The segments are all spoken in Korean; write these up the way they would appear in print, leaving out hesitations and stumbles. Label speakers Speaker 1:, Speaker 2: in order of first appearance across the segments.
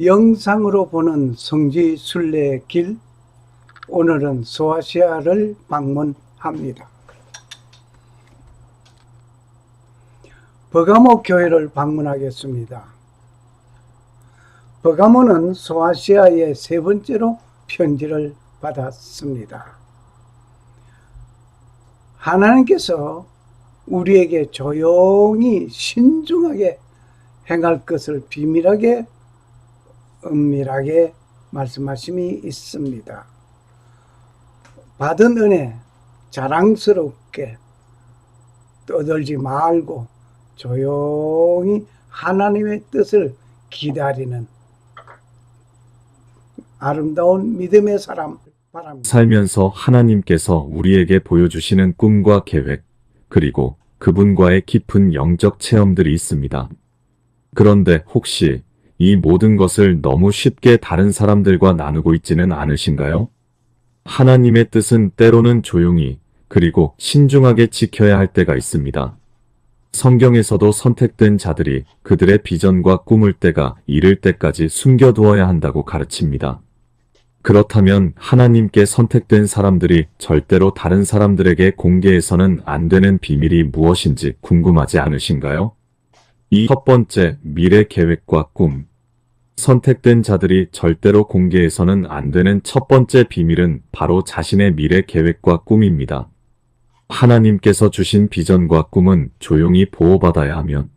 Speaker 1: 영상으로 보는 성지 순례길, 오늘은 소아시아를 방문합니다. 버가모 교회를 방문하겠습니다. 버가모는 소아시아의 세 번째로 편지를 받았습니다. 하나님께서 우리에게 조용히 신중하게 행할 것을 비밀하게 은밀하게 말씀하심이 있습니다. 받은 은혜 자랑스럽게 떠들지 말고 조용히 하나님의 뜻을 기다리는 아름다운 믿음의 사람 바랍니다.
Speaker 2: 살면서 하나님께서 우리에게 보여주시는 꿈과 계획, 그리고 그분과의 깊은 영적 체험들이 있습니다. 그런데 혹시 이 모든 것을 너무 쉽게 다른 사람들과 나누고 있지는 않으신가요? 하나님의 뜻은 때로는 조용히, 그리고 신중하게 지켜야 할 때가 있습니다. 성경에서도 선택된 자들이 그들의 비전과 꿈을 때가 이를 때까지 숨겨두어야 한다고 가르칩니다. 그렇다면 하나님께 선택된 사람들이 절대로 다른 사람들에게 공개해서는 안 되는 비밀이 무엇인지 궁금하지 않으신가요? 이 첫 번째, 미래 계획과 꿈. 선택된 자들이 절대로 공개해서는 안 되는 첫 번째 비밀은 바로 자신의 미래 계획과 꿈입니다. 하나님께서 주신 비전과 꿈은 조용히 보호받아야 하면,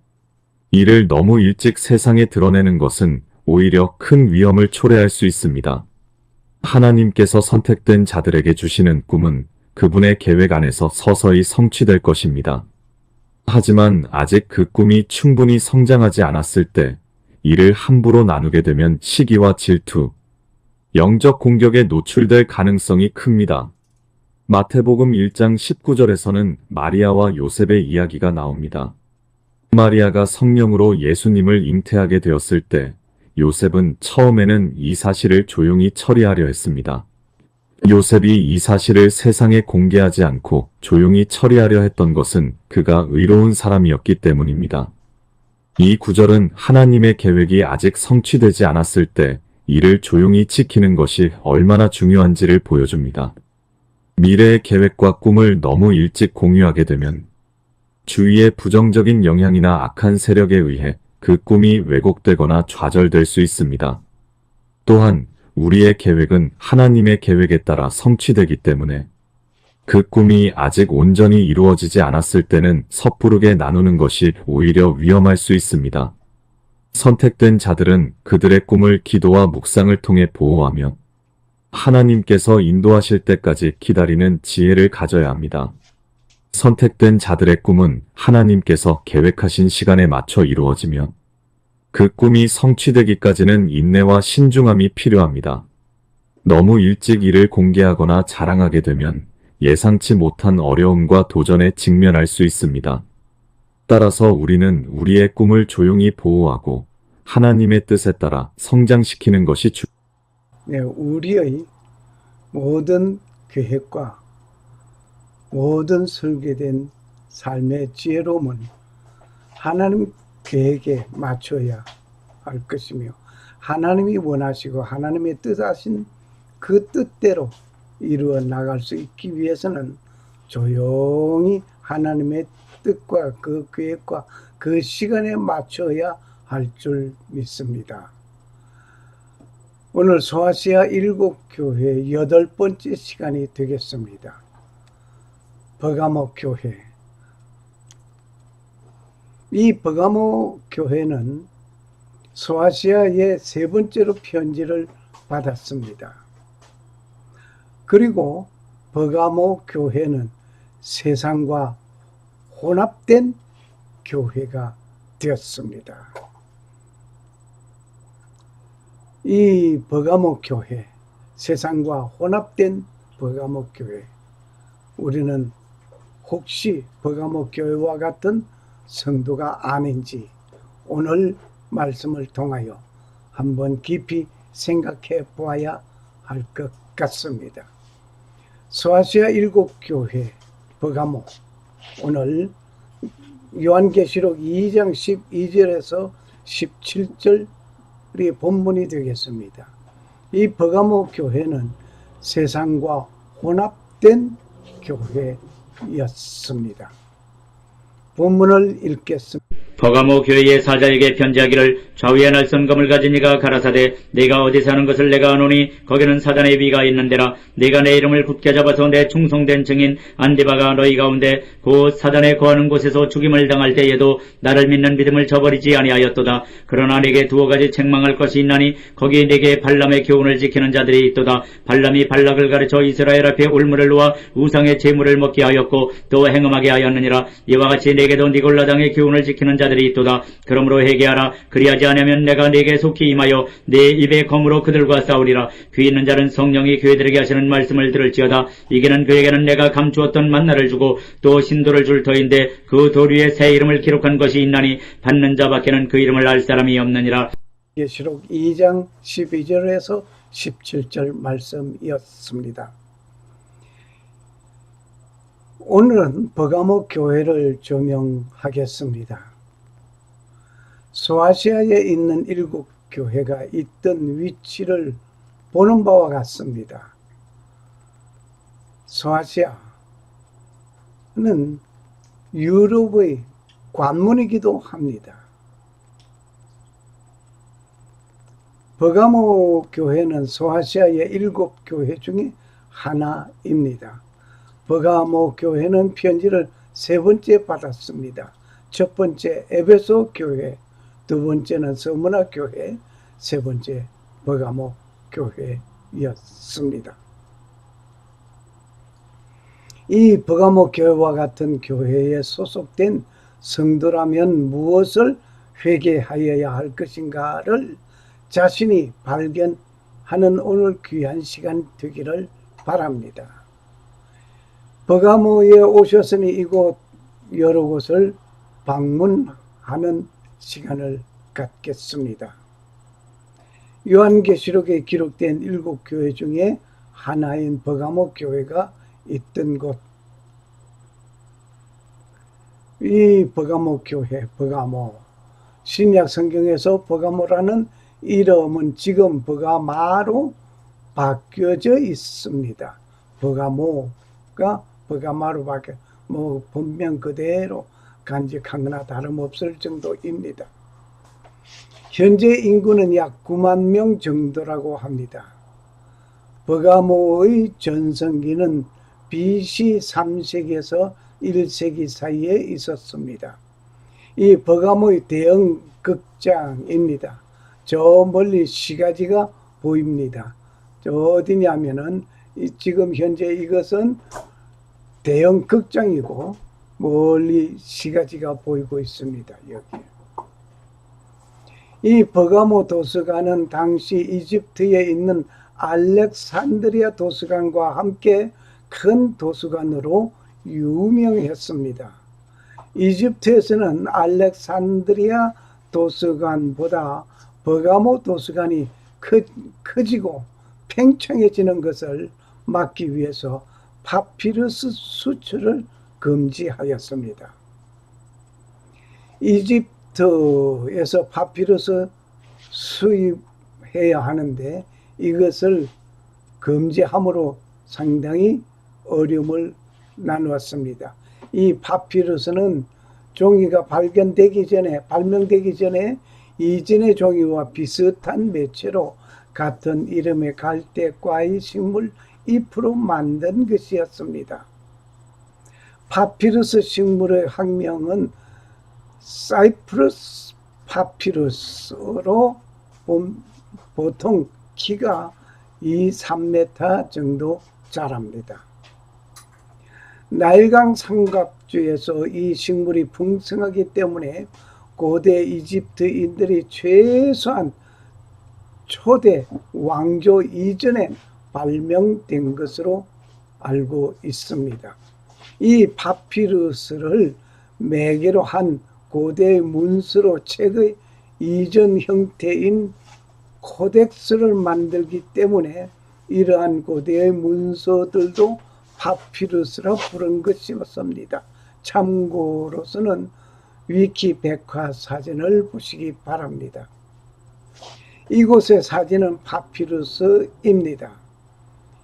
Speaker 2: 이를 너무 일찍 세상에 드러내는 것은 오히려 큰 위험을 초래할 수 있습니다. 하나님께서 선택된 자들에게 주시는 꿈은 그분의 계획 안에서 서서히 성취될 것입니다. 하지만 아직 그 꿈이 충분히 성장하지 않았을 때 이를 함부로 나누게 되면 시기와 질투, 영적 공격에 노출될 가능성이 큽니다. 마태복음 1장 19절에서는 마리아와 요셉의 이야기가 나옵니다. 마리아가 성령으로 예수님을 잉태하게 되었을 때 요셉은 처음에는 이 사실을 조용히 처리하려 했습니다. 요셉이 이 사실을 세상에 공개하지 않고 조용히 처리하려 했던 것은 그가 의로운 사람이었기 때문입니다. 이 구절은 하나님의 계획이 아직 성취되지 않았을 때 이를 조용히 지키는 것이 얼마나 중요한지를 보여줍니다. 미래의 계획과 꿈을 너무 일찍 공유하게 되면 주위의 부정적인 영향이나 악한 세력에 의해 그 꿈이 왜곡되거나 좌절될 수 있습니다. 또한 우리의 계획은 하나님의 계획에 따라 성취되기 때문에 그 꿈이 아직 온전히 이루어지지 않았을 때는 섣부르게 나누는 것이 오히려 위험할 수 있습니다. 선택된 자들은 그들의 꿈을 기도와 묵상을 통해 보호하며 하나님께서 인도하실 때까지 기다리는 지혜를 가져야 합니다. 선택된 자들의 꿈은 하나님께서 계획하신 시간에 맞춰 이루어지며 그 꿈이 성취되기까지는 인내와 신중함이 필요합니다. 너무 일찍 이를 공개하거나 자랑하게 되면 예상치 못한 어려움과 도전에 직면할 수 있습니다. 따라서 우리는 우리의 꿈을 조용히 보호하고 하나님의 뜻에 따라 성장시키는 것이
Speaker 1: 우리의 모든 계획과 모든 설계된 삶의 지혜로움은 하나님 계획에 맞춰야 할 것이며, 하나님이 원하시고 하나님의 뜻하신 그 뜻대로 이루어 나갈 수 있기 위해서는 조용히 하나님의 뜻과 그 계획과 그 시간에 맞춰야 할 줄 믿습니다. 오늘 소아시아 7교회 8번째 시간이 되겠습니다. 버가모 교회. 이 버가모 교회는 소아시아의 세 번째로 편지를 받았습니다. 그리고 버가모 교회는 세상과 혼합된 교회가 되었습니다. 이 버가모 교회, 세상과 혼합된 버가모 교회, 우리는 혹시 버가모 교회와 같은 성도가 아닌지 오늘 말씀을 통하여 한번 깊이 생각해 보아야 할 것 같습니다. 소아시아 7교회 버가모, 오늘 요한계시록 2장 12절에서 17절 본문이 되겠습니다. 이 버가모 교회는 세상과 혼합된 교회였습니다. 본문을 읽겠습니다.
Speaker 3: 버가모 교회의 사자에게 편지하기를 좌위에 날선 검을 가진 이가 가라사대 내가 어디 사는 것을 내가 아노니 거기는 사단의 비가 있는데라 내가 내 이름을 굳게 잡아서 내 충성된 증인 안디바가 너희 가운데 곧 사단에 거하는 곳에서 죽임을 당할 때에도 나를 믿는 믿음을 저버리지 아니하였도다. 그러나 내게 두어 가지 책망할 것이 있나니 거기 내게 발람의 교훈을 지키는 자들이 있도다. 발람이 발락을 가르쳐 이스라엘 앞에 울물을 놓아 우상의 제물을 먹게 하였고 또 행음하게 하였느니라. 이와 같이 내게도 니골라당의 교훈을 지키는 자들이 있도다. 그러므로 회개하라. 그리하지 않으면 내가 네게 속히 임하여 내 입의 검으로 그들과 싸우리라. 귀 있는 자는 성령이 교회들에게 하시는 말씀을 들을지어다. 이게는 그에게는 내가 감추었던 만나를 주고 또 신도를 줄 터인데 그 돌 위에 새 이름을 기록한 것이 있나니 받는 자밖에는 그 이름을 알 사람이 없느니라.
Speaker 1: 계시록 2장 12절에서 17절 말씀이었습니다. 오늘은 버가모 교회를 조명하겠습니다. 소아시아에 있는 7교회가 있던 위치를 보는 바와 같습니다. 소아시아는 유럽의 관문이기도 합니다. 버가모 교회는 소아시아의 7교회 중에 하나입니다. 버가모 교회는 편지를 3번째 받았습니다. 첫 번째 에베소 교회, 두 번째는 서문화 교회, 세 번째 버가모 교회였습니다. 이 버가모 교회와 같은 교회에 소속된 성도라면 무엇을 회개하여야 할 것인가를 자신이 발견하는 오늘 귀한 시간 되기를 바랍니다. 버가모에 오셨으니 이곳 여러 곳을 방문하는 시간을 갖겠습니다. 요한계시록에 기록된 7교회 중에 하나인 버가모 교회가 있던 곳, 이 버가모 교회, 버가모, 신약 성경에서 버가모라는 이름은 지금 버가마로 바뀌어져 있습니다. 버가모가 버가마로 바뀌어 본명 그대로 간직한 거나 다름없을 정도입니다. 현재 인구는 약 9만 명 정도라고 합니다. 버가모의 전성기는 BC 3세기에서 1세기 사이에 있었습니다. 이 버가모의 대형 극장입니다. 저 멀리 시가지가 보입니다. 저 어디냐면은 지금 현재 이것은 대형 극장이고 멀리 시가지가 보이고 있습니다. 여기. 이 버가모 도서관은 당시 이집트에 있는 알렉산드리아 도서관과 함께 큰 도서관으로 유명했습니다. 이집트에서는 알렉산드리아 도서관보다 버가모 도서관이 커지고 팽창해지는 것을 막기 위해서 파피루스 수출을 금지하였습니다. 이집트에서 파피루스 수입해야 하는데 이것을 금지함으로 상당히 어려움을 나누었습니다. 이 파피루스는 종이가 발명되기 전에 이전의 종이와 비슷한 매체로 같은 이름의 갈대과의 식물 잎으로 만든 것이었습니다. 파피루스 식물의 학명은 사이프러스 파피루스로 보통 키가 2-3m 정도 자랍니다. 나일강 삼각주에서 이 식물이 풍성하기 때문에 고대 이집트인들이 최소한 초대 왕조 이전에 발명된 것으로 알고 있습니다. 이 파피루스를 매개로 한 고대 문서로 책의 이전 형태인 코덱스를 만들기 때문에 이러한 고대의 문서들도 파피루스라 부른 것이었습니다. 참고로서는 위키 백과사전을 보시기 바랍니다. 이곳의 사진은 파피루스입니다.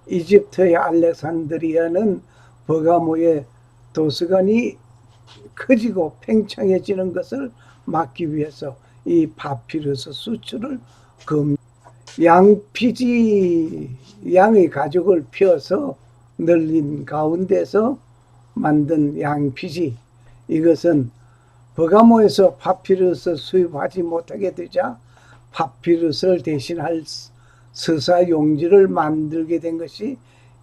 Speaker 1: 이집트의 알렉산드리아는 버가모의 도서관이 커지고 팽창해지는 것을 막기 위해서 이 파피루스 수출을 양피지 양의 가죽을 펴서 널린 가운데서 만든 양피지, 이것은 버가모에서 파피루스 수입하지 못하게 되자 파피루스를 대신할 서사 용지를 만들게 된 것이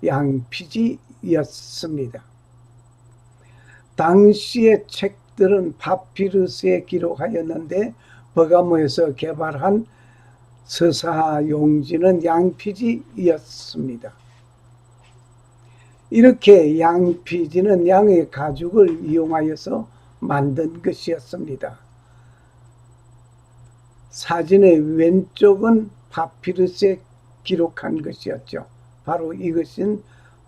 Speaker 1: 양피지였습니다. 당시의 책들은 파피루스에 기록하였는데 버가모에서 개발한 서사 용지는 양피지였습니다. 이렇게 양피지는 양의 가죽을 이용하여서 만든 것이었습니다. 사진의 왼쪽은 파피루스에 기록한 것이었죠. 바로 이것은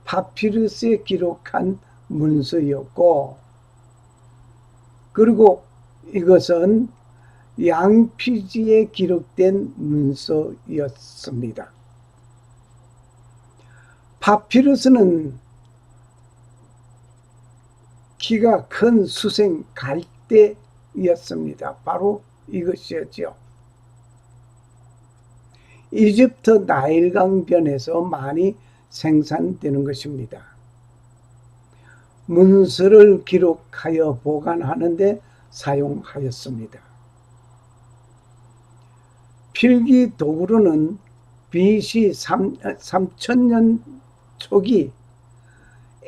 Speaker 1: 파피루스에 기록한 문서였고, 그리고 이것은 양피지에 기록된 문서였습니다. 파피루스는 키가 큰 수생 갈대였습니다. 바로 이것이었죠. 이집트 나일강변에서 많이 생산되는 것입니다. 문서를 기록하여 보관하는 데 사용하였습니다. 필기 도구로는 BC 3000년 초기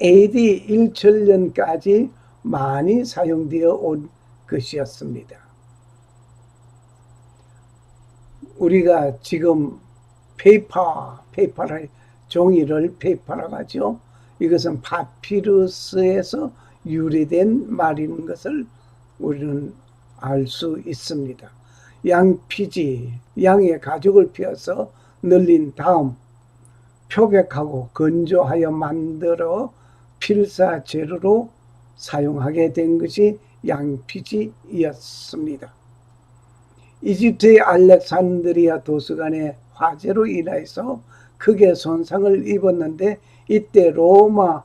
Speaker 1: AD 1000년까지 많이 사용되어 온 것이었습니다. 우리가 지금 페이퍼를 종이를 페이퍼라고 하죠. 이것은 파피루스에서 유래된 말인 것을 우리는 알 수 있습니다. 양피지, 양의 가죽을 펴서 늘린 다음 표백하고 건조하여 만들어 필사 재료로 사용하게 된 것이 양피지였습니다. 이집트의 알렉산드리아 도서관의 화재로 인해서 크게 손상을 입었는데, 이때 로마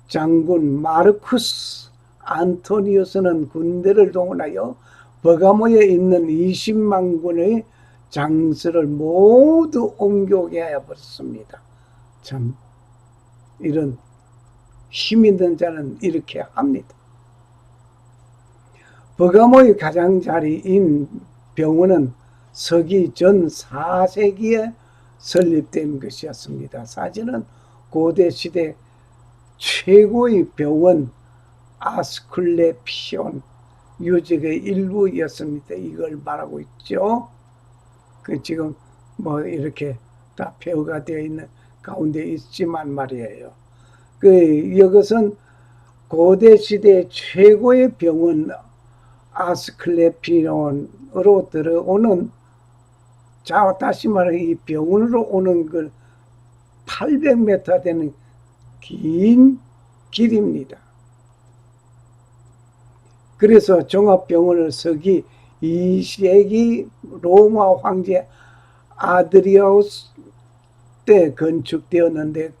Speaker 1: 장군 마르쿠스 안토니우스는 군대를 동원하여 버가모에 있는 20만 군의 장수를 모두 옮겨오게 하여버렸습니다. 참 이런 힘 있는 자는 이렇게 합니다. 버가모의 가장자리인 병원은 서기 전 4세기에 설립된 것이었습니다. 사진은 고대시대 최고의 병원 아스클레피온 유적의 일부였습니다. 이걸 말하고 있죠. 지금 뭐 이렇게 다 폐허가 되어 있는 가운데 있지만 말이에요. 이것은 고대시대 최고의 병원 아스클레피온으로 들어오는, 다시 말해 이 병원으로 오는 걸 800m 되는 긴 길입니다. 그래서 종합병원을 서기 2세기 로마 황제 아드리아우스 때 건축되었는데,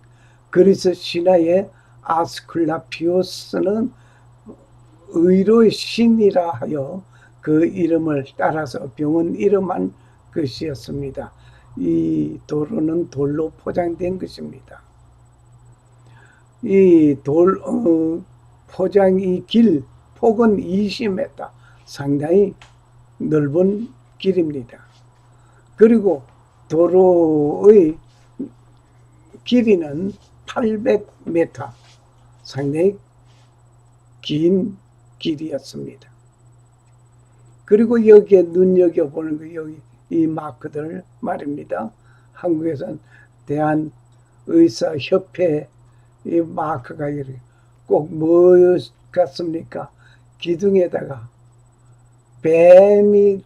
Speaker 1: 그리스 신화의 아스클라피오스는 의로의 신이라 하여 그 이름을 따라서 병원 이름한 것이었습니다. 이 도로는 돌로 포장된 것입니다. 이 포장 이 길 폭은 20m, 상당히 넓은 길입니다. 그리고 도로의 길이는 800m, 상당히 긴 길이었습니다. 그리고 여기에 눈여겨보는 거, 여기 이 마크들 말입니다. 한국에서는 대한의사협회 이 마크가 이렇게 꼭 뭐 같습니까? 기둥에다가 뱀이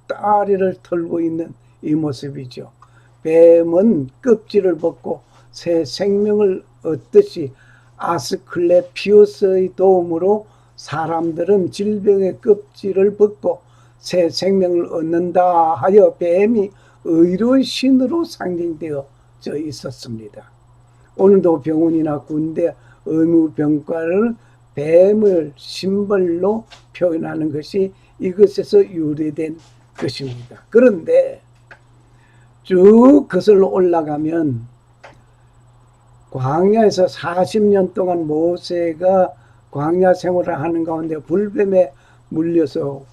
Speaker 1: 다리를 털고 있는 이 모습이죠. 뱀은 껍질을 벗고 새 생명을 얻듯이 아스클레피우스의 도움으로 사람들은 질병의 껍질을 벗고 새 생명을 얻는다 하여 뱀이 의로운 신으로 상징되어져 있었습니다. 오늘도 병원이나 군대 의무병과를 뱀을 심벌로 표현하는 것이 이것에서 유래된 것입니다. 그런데 쭉 거슬러 올라가면 광야에서 40년 동안 모세가 광야 생활을 하는 가운데 불뱀에 물려서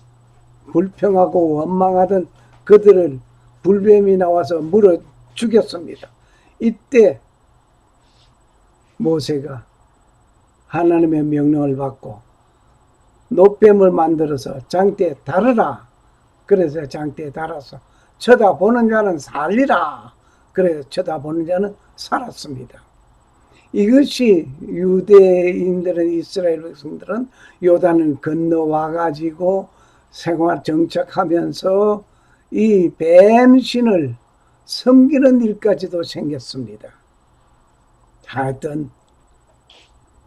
Speaker 1: 불평하고 원망하던 그들을 불뱀이 나와서 물어 죽였습니다. 이때 모세가 하나님의 명령을 받고 노뱀을 만들어서 장대에 달으라. 그래서 장대에 달아서 쳐다보는 자는 살리라. 그래서 쳐다보는 자는 살았습니다. 이것이 유대인들은, 이스라엘 백성들은 요단을 건너와 가지고 생활 정착하면서 이 뱀신을 섬기는 일까지도 생겼습니다. 하여튼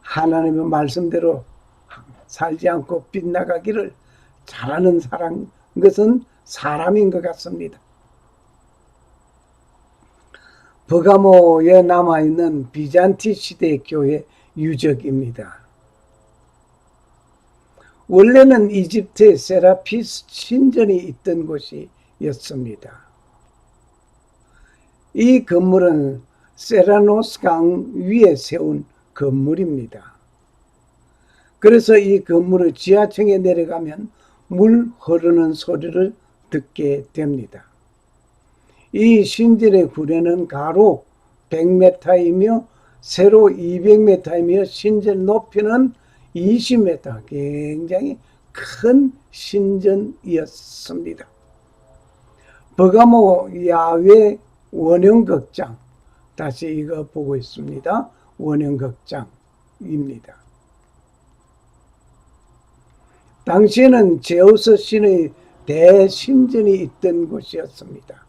Speaker 1: 하나님의 말씀대로 살지 않고 빗나가기를 잘하는 사람, 것은 사람인 것 같습니다. 버가모에 남아있는 비잔티 시대 교회 유적입니다. 원래는 이집트에 세라피스 신전이 있던 곳이었습니다. 이 건물은 세라노스 강 위에 세운 건물입니다. 그래서 이 건물의 지하층에 내려가면 물 흐르는 소리를 듣게 됩니다. 이 신전의 구례는 가로 100m이며 세로 200m이며 신전 높이는 20m, 굉장히 큰 신전이었습니다. 버가모 야외 원형극장, 다시 이거 보고 있습니다. 원형극장입니다. 당시에는 제우스 신의 대신전이 있던 곳이었습니다.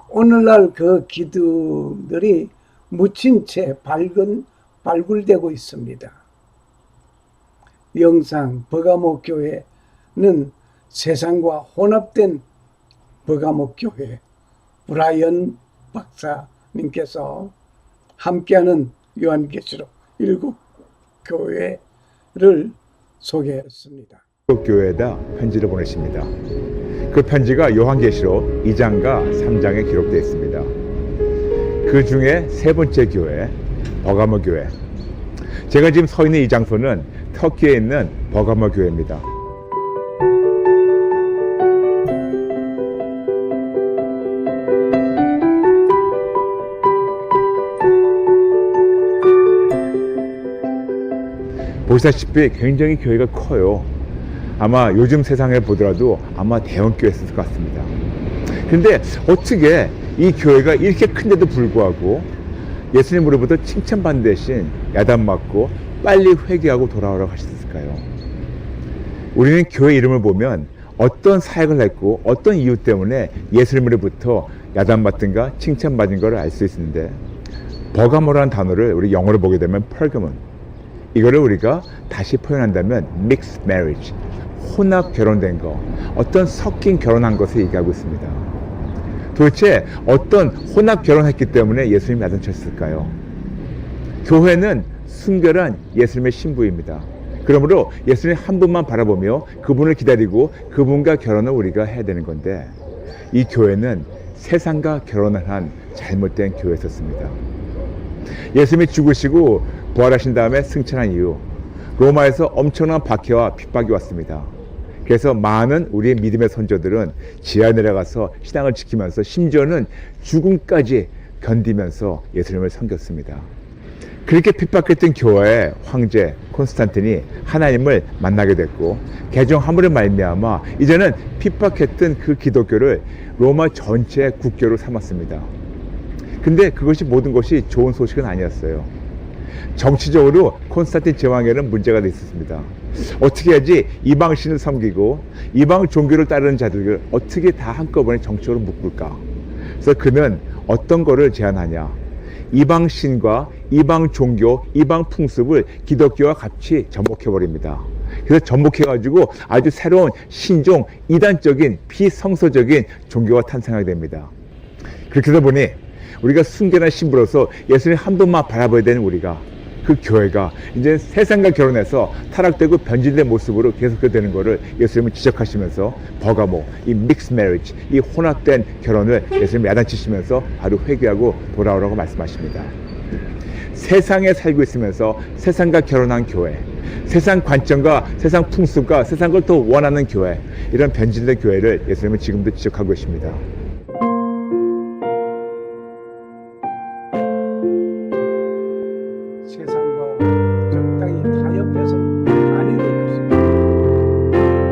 Speaker 1: 오늘날 그 기둥들이 묻힌 채 발굴되고 있습니다. 영상 버가모 교회는 세상과 혼합된 버가모 교회, 브라이언 박사님께서 함께하는 요한계시록 7교회를 소개했습니다.
Speaker 4: 교회에다 편지를 보내십니다. 그 편지가 요한계시록 2장과 3장에 기록되어 있습니다. 그 중에 세 번째 교회, 버가모 교회. 제가 지금 서 있는 이 장소는 터키에 있는 버가모 교회입니다. 보시다시피 굉장히 교회가 커요. 아마 요즘 세상에 보더라도 아마 대형 교회였을 것 같습니다. 근데 어떻게 이 교회가 이렇게 큰데도 불구하고 예수님으로부터 칭찬받는 대신 야단맞고 빨리 회개하고 돌아오라고 하셨을까요? 우리는 교회 이름을 보면 어떤 사역을 했고 어떤 이유 때문에 예수님으로부터 야단받든가 칭찬받은 걸 알 수 있는데, 버가모라는 단어를 우리 영어로 보게 되면 펄가몬, 이거를 우리가 다시 표현한다면 mixed marriage, 혼합 결혼된 거, 어떤 섞인 결혼한 것을 얘기하고 있습니다. 도대체 어떤 혼합 결혼했기 때문에 예수님이 야단쳤을까요? 교회는 순결한 예수님의 신부입니다. 그러므로 예수님 한 분만 바라보며 그분을 기다리고 그분과 결혼을 우리가 해야 되는 건데, 이 교회는 세상과 결혼을 한 잘못된 교회였습니다. 예수님이 죽으시고 부활하신 다음에 승천한 이후 로마에서 엄청난 박해와 핍박이 왔습니다. 그래서 많은 우리의 믿음의 선조들은 지하에 내려가서 신앙을 지키면서 심지어는 죽음까지 견디면서 예수님을 섬겼습니다. 그렇게 핍박했던 교회의 황제 콘스탄틴이 하나님을 만나게 됐고, 개종함으로 말미암아 이제는 핍박했던 그 기독교를 로마 전체의 국교로 삼았습니다. 근데 그것이 모든 것이 좋은 소식은 아니었어요. 정치적으로 콘스탄틴 제왕에는 문제가 있었습니다. 어떻게 해야지 이방신을 섬기고 이방 종교를 따르는 자들을 어떻게 다 한꺼번에 정치적으로 묶을까? 그래서 그는 어떤 거를 제안하냐? 이방신과 이방 종교, 이방 풍습을 기독교와 같이 접목해버립니다. 그래서 접목해가지고 아주 새로운 신종, 이단적인, 비성서적인 종교가 탄생하게 됩니다. 그렇게 되다 보니 우리가 순결한 신부로서 예수님 한 분만 바라봐야 되는 우리가, 그 교회가 이제 세상과 결혼해서 타락되고 변질된 모습으로 계속되는 것을 예수님은 지적하시면서 버가모, 이 믹스 메리지, 이 혼합된 결혼을 예수님이 야단치시면서 바로 회개하고 돌아오라고 말씀하십니다. 세상에 살고 있으면서 세상과 결혼한 교회, 세상 관점과 세상 풍습과 세상 걸 더 원하는 교회, 이런 변질된 교회를 예수님은 지금도 지적하고 계십니다.
Speaker 1: 세상과 적당히 타협해서는 안 해도 것입니다.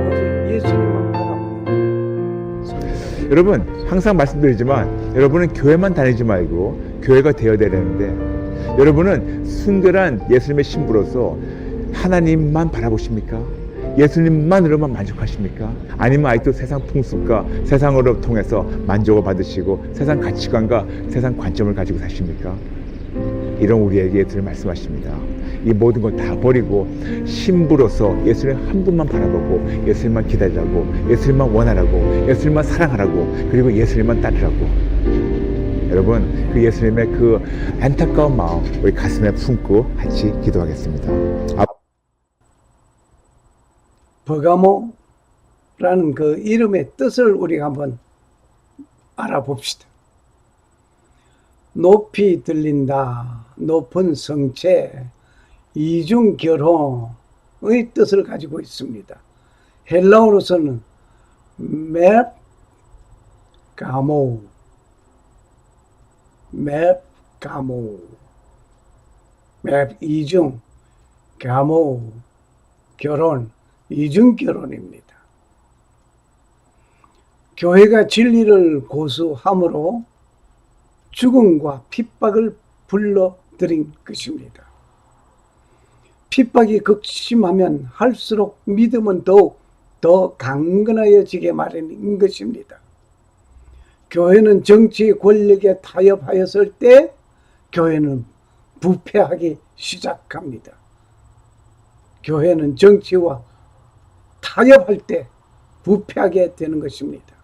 Speaker 1: 오직 예수님만 바라보는 성도들.
Speaker 4: 여러분, 항상 말씀드리지만 여러분은 교회만 다니지 말고 교회가 되어야 되는데, 여러분은 순결한 예수님의 신부로서 하나님만 바라보십니까? 예수님만으로만 만족하십니까? 아니면 아직도 세상 풍습과 세상으로 통해서 만족을 받으시고 세상 가치관과 세상 관점을 가지고 사십니까? 이런 우리에게 예수님 말씀하십니다. 이 모든 걸 다 버리고 신부로서 예수님 한 분만 바라보고 예수님만 기다리라고, 예수님만 원하라고, 예수님만 사랑하라고, 그리고 예수님만 따르라고. 여러분, 그 예수님의 그 안타까운 마음 우리 가슴에 품고 같이 기도하겠습니다.
Speaker 1: 버가모라는 그 이름의 뜻을 우리가 한번 알아봅시다. 높이 들린다, 높은 성체, 이중 결혼의 뜻을 가지고 있습니다. 헬라어로서는 맵가모, 맵 이중, 가모 결혼, 이중 결혼입니다. 교회가 진리를 고수함으로 죽음과 핍박을 불러들인 것입니다. 핍박이 극심하면 할수록 믿음은 더욱 더 강건해지게 마련인 것입니다. 교회는 정치 권력에 타협하였을 때 교회는 부패하기 시작합니다. 교회는 정치와 타협할 때 부패하게 되는 것입니다.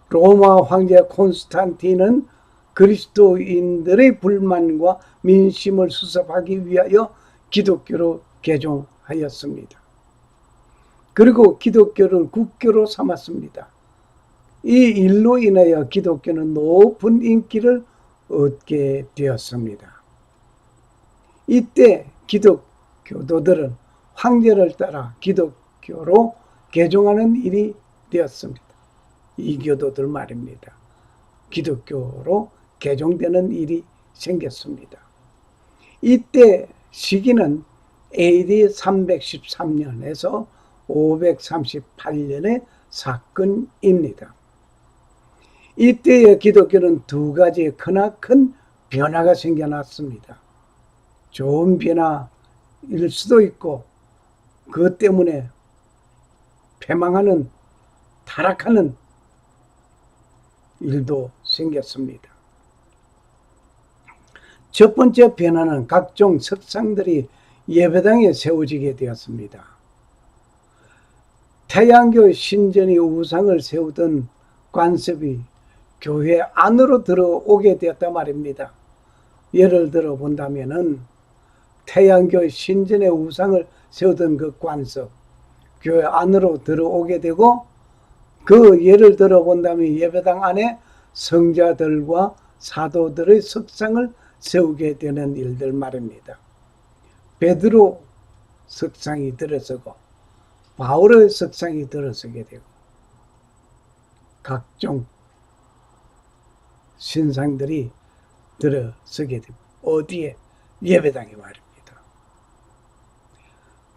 Speaker 1: 로마 황제 콘스탄틴은 그리스도인들의 불만과 민심을 수습하기 위하여 기독교로 개종하였습니다. 그리고 기독교를 국교로 삼았습니다. 이 일로 인하여 기독교는 높은 인기를 얻게 되었습니다. 이때 기독교도들은 황제를 따라 기독교로 개종하는 일이 되었습니다. 이교도들 말입니다. 기독교로 개종되는 일이 생겼습니다. 이때 시기는 AD 313년에서 538년의 사건입니다. 이때의 기독교는 두 가지 크나큰 변화가 생겨났습니다. 좋은 변화일 수도 있고 그것 때문에 패망하는, 타락하는 일도 생겼습니다. 첫 번째 변화는 각종 석상들이 예배당에 세워지게 되었습니다. 태양교 신전이 우상을 세우던 관습이 교회 안으로 들어오게 되었다 말입니다. 예를 들어 본다면은 태양교 신전의 우상을 세우던 그 관습, 교회 안으로 들어오게 되고, 그 예를 들어 본다면 예배당 안에 성자들과 사도들의 석상을 세우게 되는 일들 말입니다. 베드로 석상이 들어서고 바울의 석상이 들어서게 되고 각종 신상들이 들어서게 됩니다. 어디에? 예배당에 말입니다.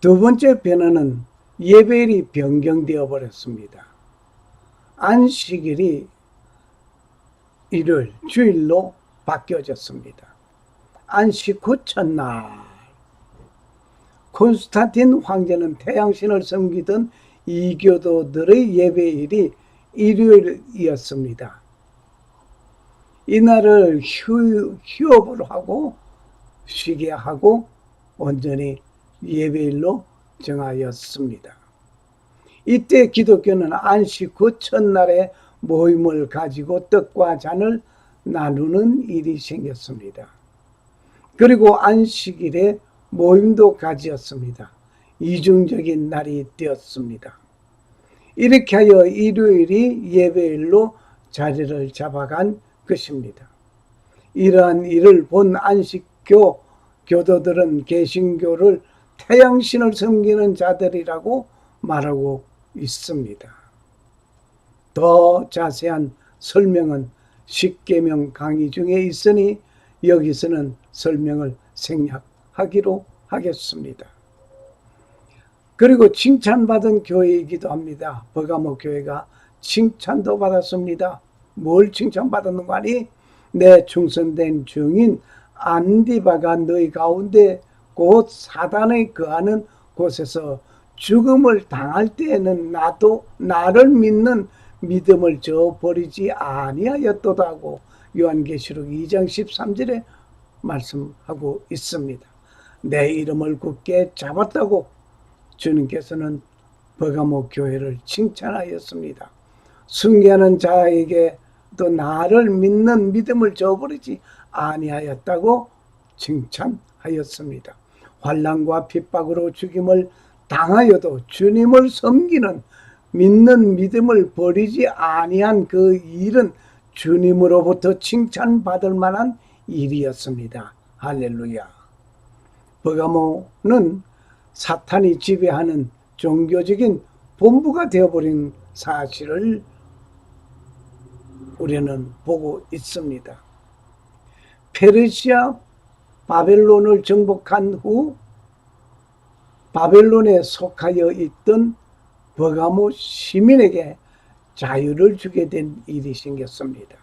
Speaker 1: 두 번째 변화는 예배일이 변경되어 버렸습니다. 안식일이 일요일, 주일로 바뀌어졌습니다. 안식 후 첫날, 콘스탄틴 황제는 태양신을 섬기던 이교도들의 예배일이 일요일이었습니다. 이날을 휴업을 하고 쉬게 하고 온전히 예배일로 정하였습니다. 이때 기독교는 안식 후 첫날에 모임을 가지고 떡과 잔을 나누는 일이 생겼습니다. 그리고 안식일에 모임도 가지었습니다. 이중적인 날이 되었습니다. 이렇게 하여 일요일이 예배일로 자리를 잡아간 것입니다. 이러한 일을 본 안식교 교도들은 개신교를 태양신을 섬기는 자들이라고 말하고 있습니다. 더 자세한 설명은 십계명 강의 중에 있으니 여기서는 설명을 생략하기로 하겠습니다. 그리고 칭찬받은 교회이기도 합니다. 버가모 교회가 칭찬도 받았습니다. 뭘 칭찬받았는가 하니 내 충성된 증인 안디바가 너희 가운데 곧 사단의 거하는 곳에서 죽음을 당할 때에는 나도 나를 믿는 믿음을 저버리지 아니하였도다 하고 요한계시록 2장 13절에 말씀하고 있습니다. 내 이름을 굳게 잡았다고 주님께서는 버가모 교회를 칭찬하였습니다. 숭배하는 자에게 또 나를 믿는 믿음을 저버리지 아니하였다고 칭찬하였습니다. 환난과 핍박으로 죽임을 당하여도 주님을 섬기는 믿는 믿음을 버리지 아니한 그 일은 주님으로부터 칭찬받을 만한 일이었습니다. 할렐루야. 버가모는 사탄이 지배하는 종교적인 본부가 되어버린 사실을 우리는 보고 있습니다. 페르시아 바벨론을 정복한 후 바벨론에 속하여 있던 버가모 시민에게 자유를 주게 된 일이 생겼습니다.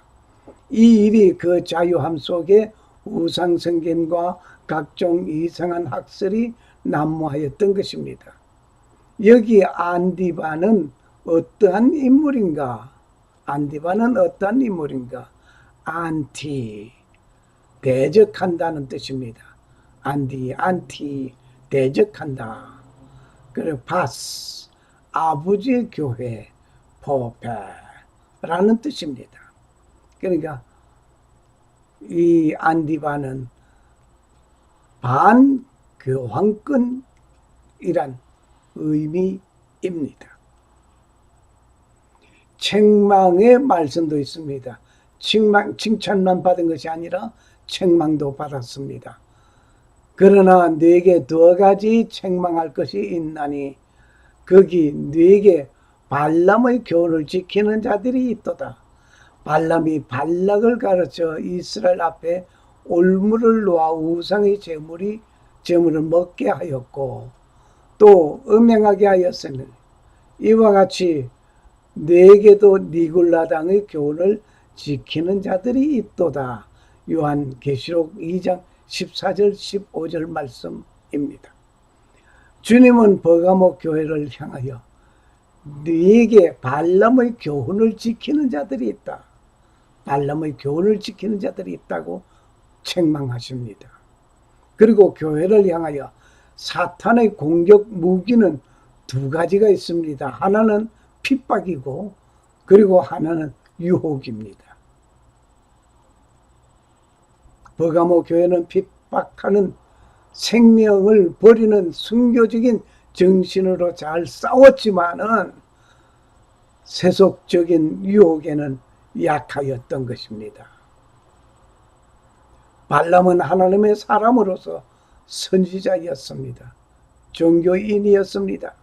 Speaker 1: 이 일이 그 자유함 속에 우상성경과 각종 이상한 학설이 난무하였던 것입니다. 여기 안디바는 어떠한 인물인가? 안디바는 어떠한 인물인가? 안티, 대적한다는 뜻입니다. 안티, 대적한다. 그리고 바스, 아버지 교회, 포페라는 뜻입니다. 그러니까 이 안디바는 반교황권이란 의미입니다. 책망의 말씀도 있습니다. 칭찬만 받은 것이 아니라 책망도 받았습니다. 그러나 네게 두 가지 책망할 것이 있나니 거기 네게 발람의 교훈을 지키는 자들이 있도다. 발람이 발락을 가르쳐 이스라엘 앞에 올무를 놓아 우상의 제물을 먹게 하였고 또 음행하게 하였으니 이와 같이 네게도 니굴라당의 교훈을 지키는 자들이 있도다. 요한계시록 2장 14절 15절 말씀입니다. 주님은 버가모 교회를 향하여 네게 발람의 교훈을 지키는 자들이 있다. 발람의 교훈을 지키는 자들이 있다고 책망하십니다. 그리고 교회를 향하여 사탄의 공격 무기는 두 가지가 있습니다. 하나는 핍박이고 그리고 하나는 유혹입니다. 버가모 교회는 핍박하는 생명을 버리는 순교적인 정신으로 잘 싸웠지만은 세속적인 유혹에는 약하였던 것입니다. 발람은 하나님의 사람으로서 선지자였습니다. 종교인이었습니다.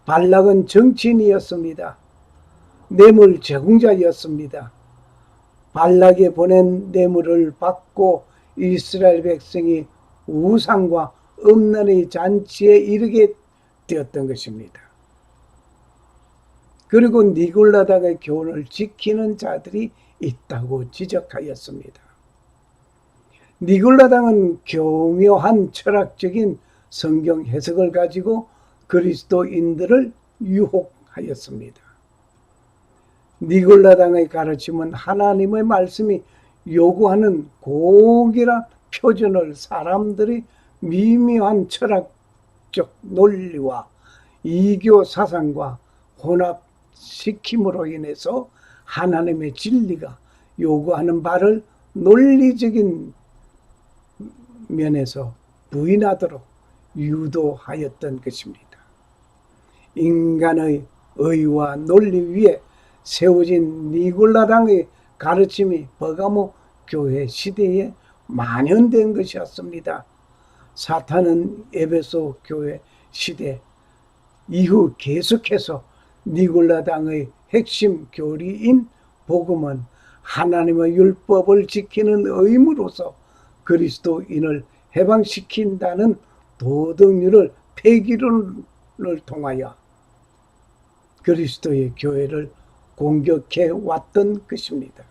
Speaker 1: 발락은 정치인이었습니다. 뇌물 제공자였습니다. 발락이 보낸 뇌물을 받고 이스라엘 백성이 우상과 음란의 잔치에 이르게 되었던 것입니다. 그리고 니굴라당의 교훈을 지키는 자들이 있다고 지적하였습니다. 니굴라당은 교묘한 철학적인 성경 해석을 가지고 그리스도인들을 유혹하였습니다. 니굴라당의 가르침은 하나님의 말씀이 요구하는 고귀한 표준을 사람들이 미묘한 철학 육적 논리와 이교 사상과 혼합시킴으로 인해서 하나님의 진리가 요구하는 바를 논리적인 면에서 부인하도록 유도하였던 것입니다. 인간의 의와 논리 위에 세워진 니골라당의 가르침이 버가모 교회 시대에 만연된 것이었습니다. 사탄은 에베소 교회 시대 이후 계속해서 니골라당의 핵심 교리인 복음은 하나님의 율법을 지키는 의무로서 그리스도인을 해방시킨다는 도덕률을 폐기론을 통하여 그리스도의 교회를 공격해 왔던 것입니다.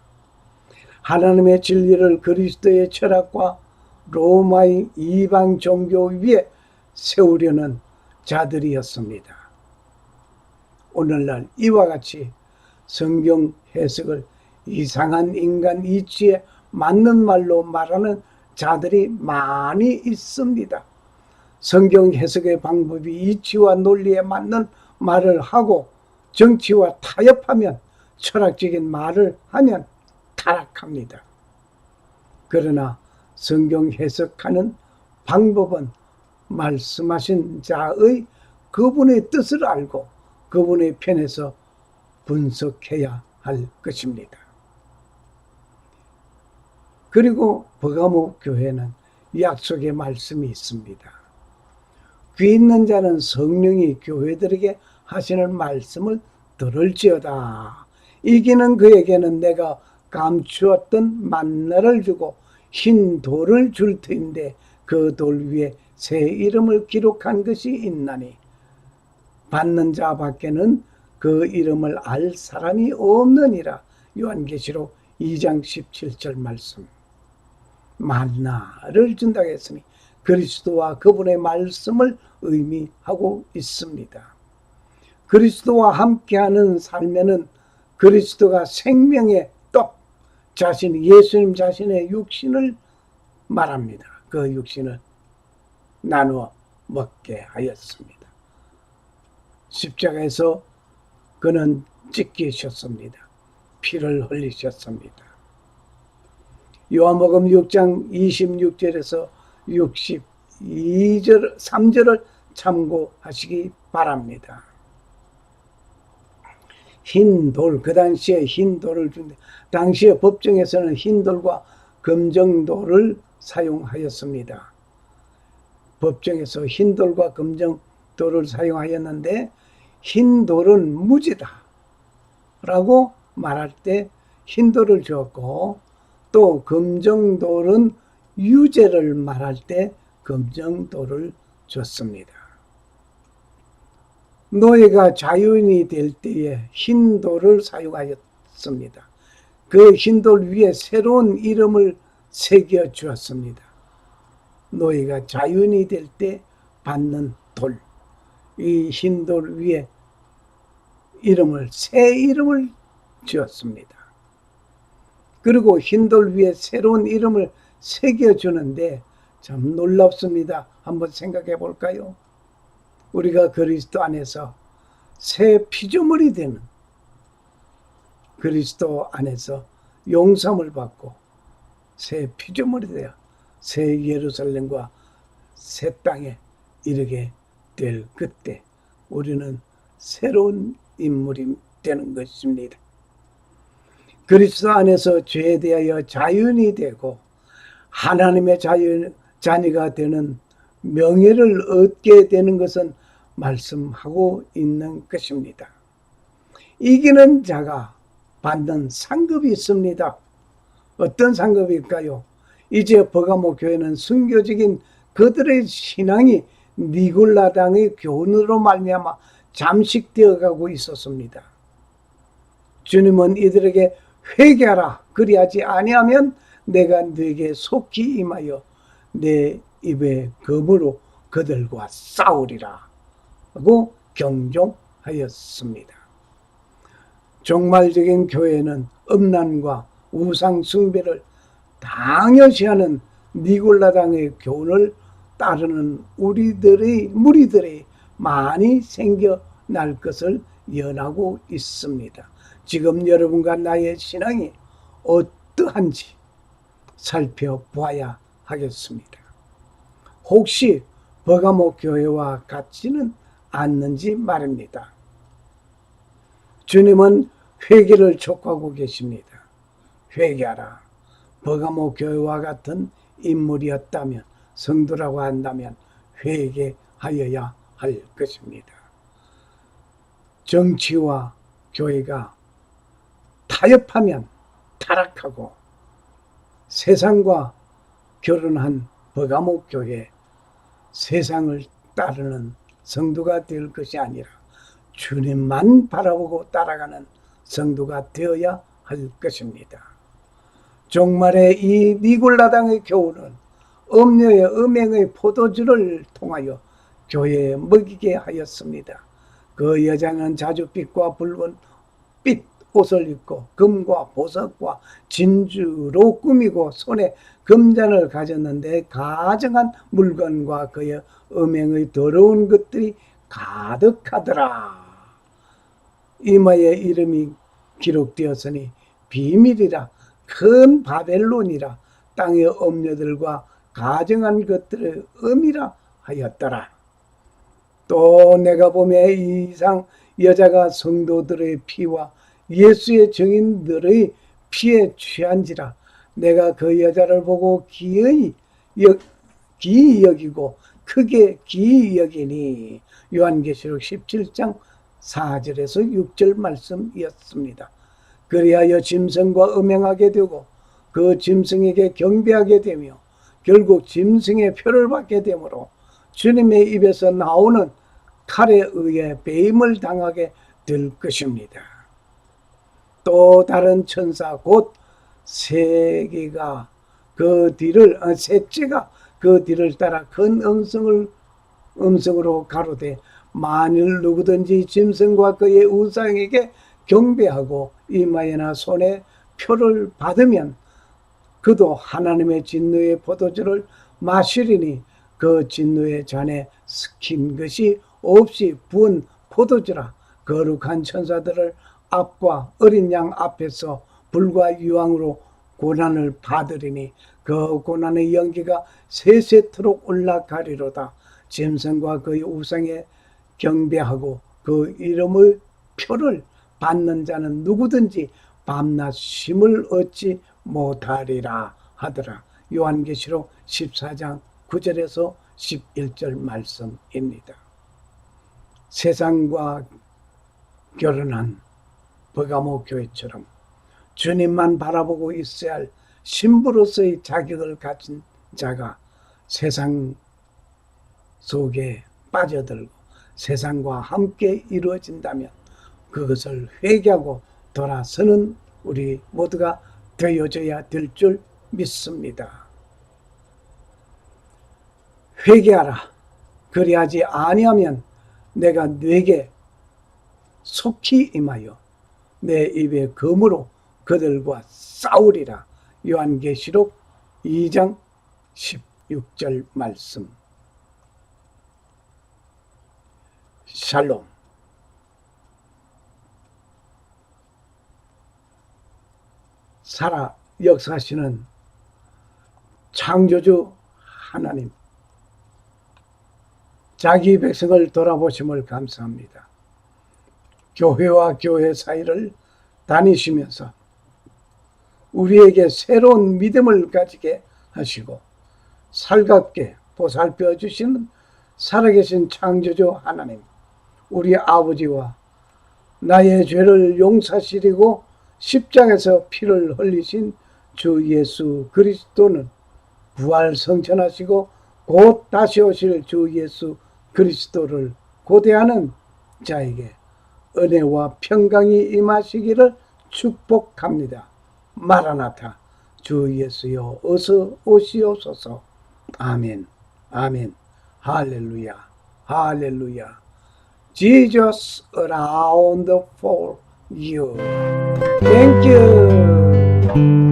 Speaker 1: 하나님의 진리를 그리스도의 철학과 로마의 이방 종교 위에 세우려는 자들이었습니다. 오늘날 이와 같이 성경 해석을 이상한 인간 이치에 맞는 말로 말하는 자들이 많이 있습니다. 성경 해석의 방법이 이치와 논리에 맞는 말을 하고 정치와 타협하면, 철학적인 말을 하면 타락합니다. 그러나 성경 해석하는 방법은 말씀하신 자의 그분의 뜻을 알고 그분의 편에서 분석해야 할 것입니다. 그리고 버가모 교회는 약속의 말씀이 있습니다. 귀 있는 자는 성령이 교회들에게 하시는 말씀을 들을지어다. 이기는 그에게는 내가 감추었던 만나를 주고 흰 돌을 줄 터인데 그 돌 위에 새 이름을 기록한 것이 있나니 받는 자 밖에는 그 이름을 알 사람이 없느니라. 요한계시록 2장 17절 말씀. 만나를 준다고 했으니 그리스도와 그분의 말씀을 의미하고 있습니다. 그리스도와 함께하는 삶에는 그리스도가 생명의 떡, 예수님 자신의 육신을 말합니다. 그 육신을 나누어 먹게 하였습니다. 십자가에서 그는 찢기셨습니다. 피를 흘리셨습니다. 요한복음 6장 26절에서 62절, 3절을 참고하시기 바랍니다. 흰 돌, 그 당시에 흰 돌을 준대. 당시에 법정에서는 흰 돌과 검정돌을 사용하였습니다. 법정에서 흰 돌과 검정돌을 사용하였는데 흰 돌은 무지다 라고 말할 때 흰 돌을 주었고, 또 검정돌은 유죄를 말할 때 검정돌을 줬습니다. 노예가 자유인이 될 때에 흰 돌을 사용하였습니다. 그 흰 돌 위에 새로운 이름을 새겨 주었습니다. 노예가 자유인이 될 때 받는 돌, 이 흰 돌 위에 새 이름을 지었습니다. 그리고 흰 돌 위에 새로운 이름을 새겨주는데 참 놀랍습니다. 한번 생각해 볼까요? 우리가 그리스도 안에서 새 피조물이 되는, 그리스도 안에서 용서를 받고 새 피조물이 되어 새 예루살렘과 새 땅에 이르게 될 그때 우리는 새로운 인물이 되는 것입니다. 그리스도 안에서 죄에 대하여 자유인이 되고 하나님의 자녀가 되는 명예를 얻게 되는 것은 말씀하고 있는 것입니다. 이기는 자가 받는 상급이 있습니다. 어떤 상급일까요? 이제 버가모 교회는 순교적인 그들의 신앙이 니골라당의 교훈으로 말미암아 잠식되어 가고 있었습니다. 주님은 이들에게 회개하라, 그리하지 아니하면 내가 네게 속히 임하여 내 입의 검으로 그들과 싸우리라 하고 경종하였습니다. 종말적인 교회는 음란과 우상 숭배를 당연시하는 니골라당의 교훈을 따르는 우리들의 무리들이 많이 생겨날 것을 연하고 있습니다. 지금 여러분과 나의 신앙이 어떠한지 살펴봐야 하겠습니다. 혹시 버가모 교회와 같지는 않는지 말입니다. 주님은 회개를 촉구하고 계십니다. 회개하라. 버가모 교회와 같은 인물이었다면, 성도라고 한다면 회개하여야 할 것입니다. 정치와 교회가 타협하면 타락하고, 세상과 결혼한 버가모 교회, 세상을 따르는 성도가 될 것이 아니라 주님만 바라보고 따라가는 성도가 되어야 할 것입니다. 종말의 이 니골라당의 교훈은 음녀의 음행의 포도주를 통하여 교회에 먹이게 하였습니다. 그 여자는 자주 빛과 붉은 빛 옷을 입고 금과 보석과 진주로 꾸미고 손에 금잔을 가졌는데 가증한 물건과 그의 음행의 더러운 것들이 가득하더라. 이마에 이름이 기록되었으니 비밀이라, 큰 바벨론이라, 땅의 음녀들과 가증한 것들의 음이라 하였더라. 또 내가 보매 이 이상 여자가 성도들의 피와 예수의 증인들의 피에 취한지라. 내가 그 여자를 보고 기이 여기고 크게 기이 여기니. 요한계시록 17장 4절에서 6절 말씀이었습니다. 그리하여 짐승과 음행하게 되고 그 짐승에게 경배하게 되며 결국 짐승의 표를 받게 되므로 주님의 입에서 나오는 칼에 의해 배임을 당하게 될 것입니다. 또 다른 천사 곧 셋째가 그 뒤를 따라 큰 음성으로 가로되 만일 누구든지 짐승과 그의 우상에게 경배하고 이마에나 손에 표를 받으면 그도 하나님의 진노의 포도주를 마시리니 그 진노의 잔에 섞인 것이 없이 부은 포도주라. 거룩한 천사들을 앞과 어린 양 앞에서 불과 유황으로 고난을 받으리니 그 고난의 연기가 세세토록 올라가리로다. 짐승과 그의 우상에 경배하고 그 이름의 표를 받는 자는 누구든지 밤낮 쉼을 얻지 못하리라 하더라. 요한계시록 14장 9절에서 11절 말씀입니다. 세상과 결혼한 버가모 교회처럼 주님만 바라보고 있어야 할 신부로서의 자격을 가진 자가 세상 속에 빠져들고 세상과 함께 이루어진다면 그것을 회개하고 돌아서는 우리 모두가 되어져야 될 줄 믿습니다. 회개하라. 그리하지 아니하면 내가 네게 속히 임하여 내 입에 검으로 그들과 싸우리라. 요한계시록 2장 16절 말씀. 샬롬. 살아 역사하시는 창조주 하나님, 자기 백성을 돌아보심을 감사합니다. 교회와 교회 사이를 다니시면서 우리에게 새로운 믿음을 가지게 하시고 살갑게 보살펴 주시는 살아계신 창조주 하나님, 우리 아버지와 나의 죄를 용서하시리고 십자가에서 피를 흘리신 주 예수 그리스도는 부활 성천하시고 곧 다시 오실 주 예수 그리스도를 고대하는 자에게 은혜와 평강이 임하시기를 축복합니다. 마라나타, 주 예수여 어서 오시옵소서. 아멘, 아멘, 할렐루야, 할렐루야. Jesus around for you. Thank you.